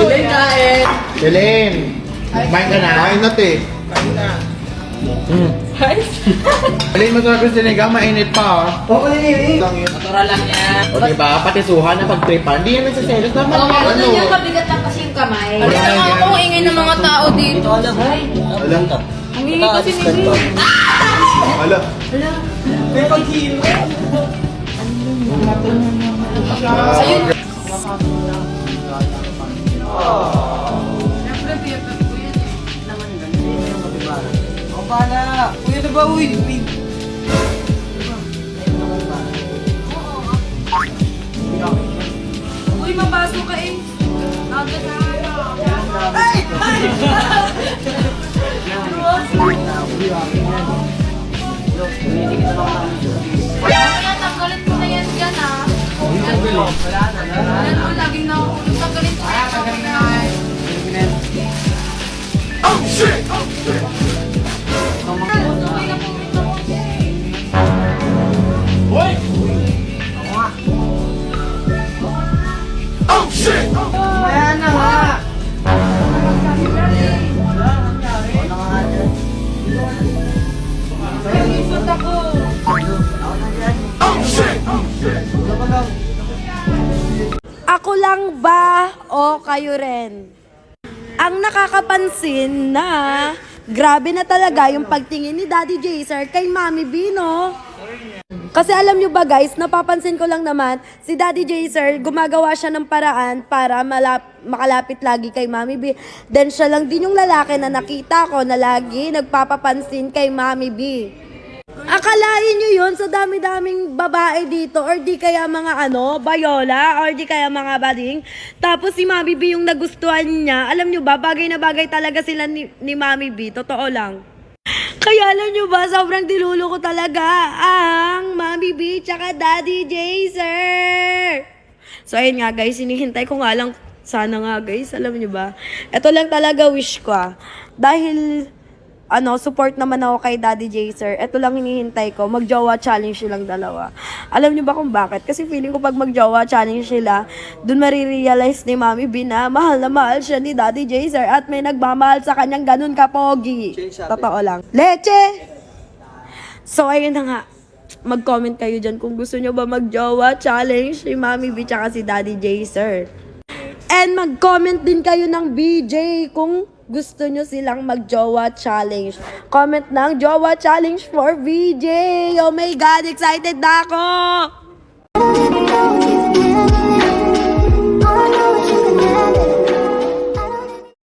Helen kain! Helen! Kumain ka na? Kain na, te. Helen, masarap yung sinigang, mainit pa, ah. Natural lang yan. O diba, pati suha na pag-tripan. Hindi yan nagsaselos naman. Oo, Ano? yun, mabigat lang kasi yung kamay. Wala Wala nga nga ako, ingay ng mga tao dito. Alam. Ang ingay kasi ni Alam. May pag-hilo. Ayun. O, pala. Kuya na ba, uy? Uy, mabasok ka eh. Agad na. Kaya tanggalin ko na yan dyan ah. Yan mo, laging nakukulong. Tanggalin ko na yan. Okay na po ito. Ayan na nga. Isot ako. Ako lang ba o kayo rin? Ang nakakapansin na grabe na talaga yung pagtingin ni Daddy Jaser kay Mami B, no? Kasi alam nyo ba guys, napapansin ko lang naman, si Daddy Jaser, gumagawa siya ng paraan para makalapit lagi kay Mami B. Then siya lang din yung lalaki na nakita ko na lagi nagpapapansin kay Mami B. Akalain nyo yun sa dami-daming babae dito or di kaya mga bayola or di kaya mga bading. Tapos si Mami B yung nagustuhan niya. Alam nyo ba, bagay na bagay talaga sila ni Mami B. Totoo lang. Kaya alam nyo ba, sobrang dilulo ko talaga ang Mami B tsaka Daddy Jaser. So ayun nga guys, hinihintay ko nga lang. Sana nga guys, alam nyo ba. Ito lang talaga wish ko Dahil support naman ako kay Daddy Jaser. Ito lang hinihintay ko. Mag-jowa challenge silang dalawa. Alam niyo ba kung bakit? Kasi feeling ko pag mag-jowa challenge sila, dun marirealize ni Mami B na mahal siya ni Daddy Jaser at may nagmamahal sa kanyang ganun kapogi. Totoo lang. Leche! So, ayun na nga. Mag-comment kayo dyan kung gusto nyo ba mag-jowa challenge si Mami B tsaka si Daddy Jaser. And mag-comment din kayo ng BJ kung gusto nyo silang mag-jowa challenge. Comment ng jowa challenge for VJ. Oh my God, excited na ako!